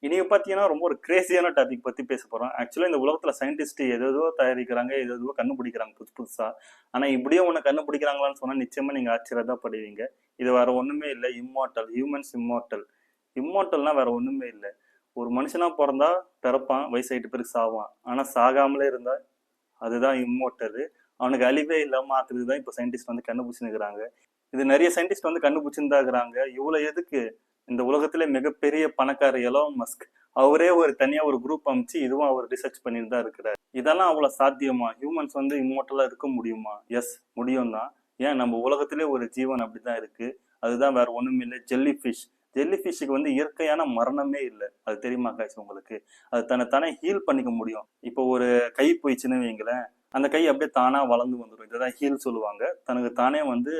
இனிய பார்த்தீங்கன்னா ரொம்ப ஒரு கிரேசியான டாபிக் பத்தி பேச போறோம். ஆக்சுவலா இந்த உலகத்துல சயின்டிஸ்ட் ஏதேதோ தயாரிக்கிறாங்க, ஏதேதோ கண்டுபிடிக்கிறாங்க புதுசு புதுசா. ஆனா இப்படியே ஒண்ணு கண்டுபிடிக்கிறாங்களான்னு சொன்னா நிச்சயமா நீங்க ஆச்சரியதான் படுவீங்க. இது வேற ஒண்ணுமே இல்லை, இம்மார்டல், ஹியூமன்ஸ் இம்மார்டல். இம்மார்டல்னா வேற ஒண்ணுமே இல்லை. ஒரு மனுஷனா பிறந்தா பிறப்பான், வயசாயிட்டு பிறகு சாவான். ஆனா சாகாமலே இருந்தா அதுதான் இம்மோர்டல். அவனுக்கு அழிவே இல்லாம ஆக்குறது தான் இப்போ சயின்டிஸ்ட் வந்து கண்டுபிடிச்சுன்னு இருக்கிறாங்க. இது நிறைய சயின்டிஸ்ட் வந்து கண்டுபிடிச்சுன்னு தான் இருக்கிறாங்க. இவ்வளவு எதுக்கு, இந்த உலகத்திலே மிகப்பெரிய பணக்கார எலான் மஸ்க் அவரே ஒரு தனியா ஒரு குரூப் அமைச்சு இதுவும் அவர் ரிசர்ச் பண்ணிட்டு தான் இருக்கிறார். இதெல்லாம் அவ்வளவு சாத்தியமா? ஹியூமன்ஸ் வந்து இம்மோர்டலா இருக்க முடியுமா? எஸ், முடியும் தான். ஏன், நம்ம உலகத்திலே ஒரு ஜீவன் அப்படிதான் இருக்கு. அதுதான் வேற ஒண்ணும் இல்லை, ஜெல்லி ஃபிஷ். ஜெல்லி ஃபிஷ்ஷுக்கு வந்து இயற்கையான மரணமே இல்லை. அது தெரியுமா காய்ச்சி உங்களுக்கு? அது தானே ஹீல் பண்ணிக்க முடியும். இப்போ ஒரு கை போயிடுச்சுன்னு வைங்களேன், அந்த கை அப்படியே தானா வளர்ந்து வந்துடும். இதுதான் ஹீல் சொல்லுவாங்க. தனக்கு தானே வந்து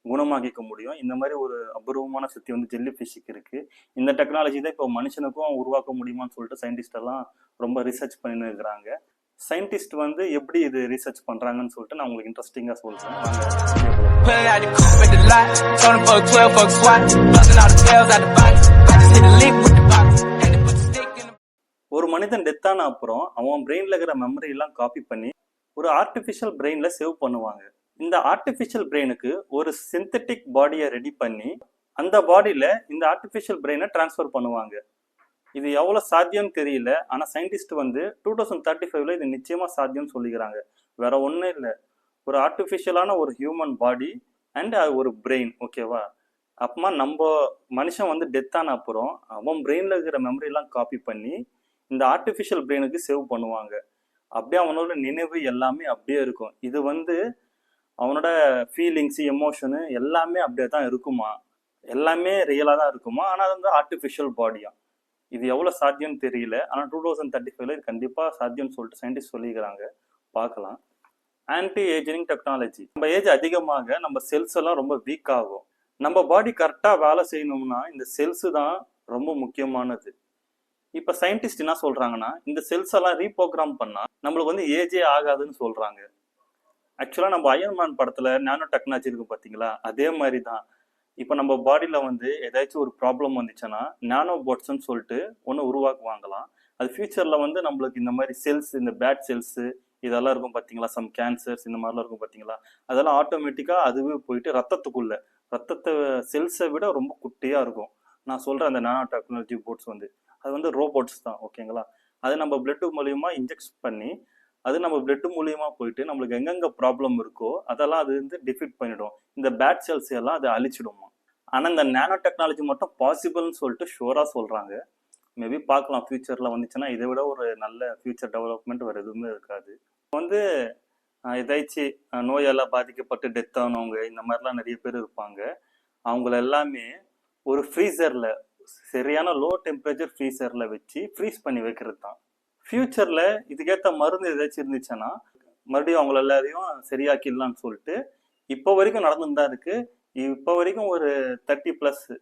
குணமாக்கிக்க முடியும். இந்த மாதிரி ஒரு அபூர்வமான சக்தி வந்து ஜெல்லி ஃபிஷ்ஷுக்கு இருக்கு. இந்த டெக்னாலஜி தான் இப்போ மனுஷனுக்கும் உருவாக்க முடியுமான்னு சொல்லிட்டு சயின்டிஸ்ட் எல்லாம் ரொம்ப ரிசர்ச் பண்ணின்னு இருக்கிறாங்க. சயின்டிஸ்ட் வந்து எப்படி இது ரிசர்ச் பண்றாங்கன்னு சொல்லிட்டு நான் உங்களுக்கு இன்ட்ரெஸ்டிங்கா சொல்றேன். ஒரு மனிதன் டெத் ஆன அப்புறம் அவன் பிரெயின்ல இருக்கிற மெமரி எல்லாம் காப்பி பண்ணி ஒரு ஆர்டிபிஷியல் பிரெயின்ல சேவ் பண்ணுவாங்க. இந்த ஆர்டிபிஷியல் பிரெயினுக்கு ஒரு சிந்தட்டிக் பாடியை ரெடி பண்ணி அந்த பாடியில இந்த ஆர்டிபிஷியல் பிரெயினை டிரான்ஸ்ஃபர் பண்ணுவாங்க. இது எவ்வளவு சாத்தியம்னு தெரியல. ஆனா சயின்டிஸ்ட் வந்து 2035ல இது நிச்சயமா சாத்தியம்னு சொல்லிக்கிறாங்க. வேற ஒண்ணும் இல்லை, ஒரு ஆர்டிபிஷியலான ஒரு ஹியூமன் பாடி அண்ட் ஒரு பிரெயின். ஓகேவா? அப்புறமா நம்ம மனுஷன் வந்து டெத் ஆன அப்புறம் அவன் பிரெயின்ல இருக்கிற மெமரி எல்லாம் காப்பி பண்ணி இந்த ஆர்டிபிஷியல் பிரெயினுக்கு சேவ் பண்ணுவாங்க. அப்படியே அவனோட நினைவு எல்லாமே அப்படியே இருக்கும். இது வந்து அவனோட ஃபீலிங்ஸ், எமோஷனு எல்லாமே அப்படியே தான் இருக்குமா? எல்லாமே ரியலா தான் இருக்குமா? ஆனா அது வந்து ஆர்டிபிஷியல் பாடியா. இது எவ்வளவு சாத்தியம்னு தெரியல. ஆனா 2035ல இது கண்டிப்பா சாத்தியம்னு சொல்லிட்டு சயின்டிஸ்ட் சொல்லிக்கிறாங்க. பார்க்கலாம். Anti ageing technology. நம்ம ஏஜ் அதிகமாக நம்ம செல்ஸ் எல்லாம் ரொம்ப வீக் ஆகும். நம்ம பாடி கரெக்டா வேலை செய்யணும்னா இந்த செல்ஸ் தான் ரொம்ப முக்கியமானது. இப்ப சயின்டிஸ்ட் என்ன சொல்றாங்கன்னா, இந்த செல்ஸ் எல்லாம் ரீப்ரோக்ராம் பண்ணா நம்மளுக்கு வந்து ஏஜே ஆகாதுன்னு சொல்றாங்க. ஆக்சுவலா நம்ம அயன்மேன் படத்துல நானோ டெக்னாலஜி இருக்கு பாத்தீங்களா, அதே மாதிரி தான். இப்ப நம்ம பாடியில வந்து ஏதாச்சும் ஒரு ப்ராப்ளம் வந்துச்சுன்னா நானோ போட்ஸ்ன்னு சொல்லிட்டு ஒன்று உருவாக்குவாங்களாம். அது ஃபியூச்சர்ல வந்து நம்மளுக்கு இந்த மாதிரி செல்ஸ், இந்த பேட் செல்ஸ் இதெல்லாம் இருக்கும் பாத்தீங்களா, சம் கேன்சர்ஸ் இந்த மாதிரிலாம் இருக்கும் பாத்தீங்களா, அதெல்லாம் ஆட்டோமேட்டிக்கா அதுவே போயிட்டு ரத்தத்துக்குள்ள, ரத்தத்தை செல்ஸை விட ரொம்ப குட்டியா இருக்கும். நான் சொல்றேன் அந்த நானோ டெக்னாலஜி போட்ஸ் வந்து அது வந்து ரோபோட்ஸ் தான். ஓகேங்களா? அது நம்ம பிளட் மூலியமா இன்ஜெக்ட் பண்ணி அது நம்ம பிளட் மூலியமா போயிட்டு நம்மளுக்கு எங்கெங்க ப்ராப்ளம் இருக்கோ அதெல்லாம் அது வந்து டிஃபீட் பண்ணிடும். இந்த பேட் செல்ஸ் எல்லாம் அதை அழிச்சிடுமா. ஆனா இந்த நானோ டெக்னாலஜி மட்டும் பாசிபிள்னு சொல்லிட்டு ஷோரா சொல்றாங்க. மேபி பார்க்கலாம், ஃபியூச்சர்ல வந்துச்சுன்னா இதை விட ஒரு நல்ல ஃபியூச்சர் டெவலப்மெண்ட் வேற எதுவுமே இருக்காது. வந்து ஏதாச்சும் நோயால பாதிக்கப்பட்டு டெத் ஆனவங்க இந்த மாதிரிலாம் நிறைய பேர் இருப்பாங்க. அவங்கள எல்லாமே ஒரு ஃப்ரீசர்ல, சரியான லோ டெம்பரேச்சர் ஃப்ரீசர்ல வச்சு ஃப்ரீஸ் பண்ணி வைக்கிறது தான். ஃபியூச்சர்ல இதுக்கேற்ற மருந்து ஏதாச்சும் இருந்துச்சுன்னா மறுபடியும் அவங்கள எல்லாரையும் சரியாக்கிடலாம்னு சொல்லிட்டு இப்போ வரைக்கும் நடந்துட்டு தான் இருக்கு. இப்போ வரைக்கும் ஒரு 30+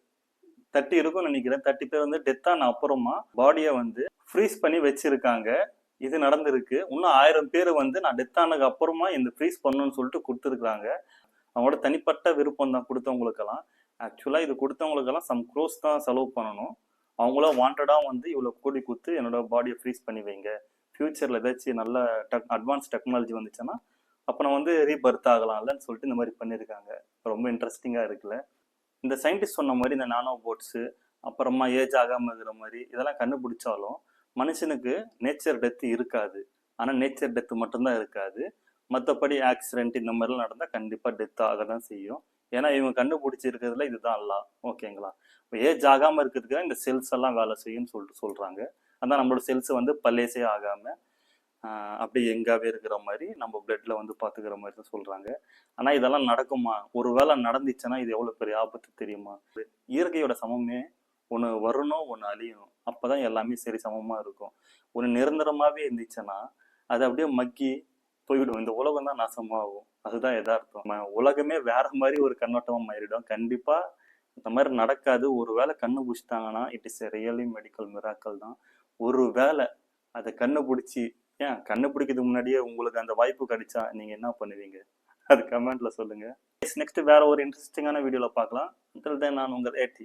இருக்கும்னு நினைக்கிறேன். 30 பேர் வந்து டெத் ஆன அப்புறமா பாடியை வந்து ஃப்ரீஸ் பண்ணி வச்சிருக்காங்க. இது நடந்திருக்கு. இன்னும் 1000 பேர் வந்து நான் டெத் ஆனதுக்கு அப்புறமா இந்த ஃப்ரீஸ் பண்ணணும்னு சொல்லிட்டு கொடுத்துருக்காங்க. அவங்களோட தனிப்பட்ட விருப்பம் தான் கொடுத்தவங்களுக்கெல்லாம். ஆக்சுவலா இது கொடுத்தவங்களுக்கெல்லாம் சம் க்ரோஸ் தான் செலவு பண்ணணும். அவங்கள வாண்டடா வந்து இவ்வளவு கோடி கொடுத்து என்னோட பாடியை ஃப்ரீஸ் பண்ணி வைங்க, ஃபியூச்சர்ல ஏதாச்சும் நல்ல அட்வான்ஸ் டெக்னாலஜி வந்துச்சுன்னா அப்போ நான் வந்து ரீபர்த் ஆகலாம்லன்னு சொல்லிட்டு இந்த மாதிரி பண்ணியிருக்காங்க. ரொம்ப இன்ட்ரெஸ்டிங்கா இருக்குல்ல. இந்த சயின்டிஸ்ட் சொன்ன மாதிரி இந்த நானோ போட்ஸு, அப்புறமா ஏஜ் ஆகாம இருக்கிற மாதிரி இதெல்லாம் கண்டுபிடிச்சாலும் மனுஷனுக்கு நேச்சர் டெத் இருக்காது. ஆனால் நேச்சர் டெத் மட்டும்தான் இருக்காது. மற்றபடி ஆக்சிடென்ட் இந்த மாதிரிலாம் நடந்தால் கண்டிப்பாக டெத் ஆக தான் செய்யும். ஏன்னா இவங்க கண்டுபிடிச்சிருக்கிறதுல இதுதான் அல்ல. ஓகேங்களா? இப்போ ஏஜ் ஆகாமல் இருக்கிறதுக்கு இந்த செல்ஸ் எல்லாம் வேலை செய்யும்னு சொல்லிட்டு சொல்கிறாங்க. அதான் நம்மளோட செல்ஸ் வந்து பல்லேசே ஆகாமல் அப்படியே எங்காவே இருக்கிற மாதிரி நம்ம பிளட்ல வந்து பார்த்துக்கிற மாதிரி தான் சொல்கிறாங்க. ஆனால் இதெல்லாம் நடக்குமா? ஒரு வேளை நடந்துச்சுன்னா இது எவ்வளோ பெரிய ஆபத்து தெரியுமா? இயற்கையோட சமமே ஒன்று வரணும், ஒன்று அழியணும். அப்போதான் எல்லாமே சரி சமமாக இருக்கும். ஒன்று நிரந்தரமாகவே இருந்துச்சுன்னா அது அப்படியே மக்கி போய்விடும். இந்த உலகம் தான் நாசமாகும். அதுதான் எதார்த்தம். உலகமே வேற மாதிரி ஒரு கண்ணோட்டமா மாறிடும். கண்டிப்பா இந்த மாதிரி நடக்காது. ஒரு வேளை கண்டுபிடிச்சிட்டாங்கன்னா it is a really medical miracle தான். ஒரு வேளை அதை கண்டுபிடிச்சி, ஏன் கண்டுபிடிக்கிறதுக்கு முன்னாடியே உங்களுக்கு அந்த வாய்ப்பு கிடைச்சா நீங்க என்ன பண்ணுவீங்க? அது கமெண்ட்ல சொல்லுங்க. நெக்ஸ்ட் வேற ஒரு இன்ட்ரெஸ்டிங்கான வீடியோல பார்க்கலாம். until then நான் உங்கள் ஏடி.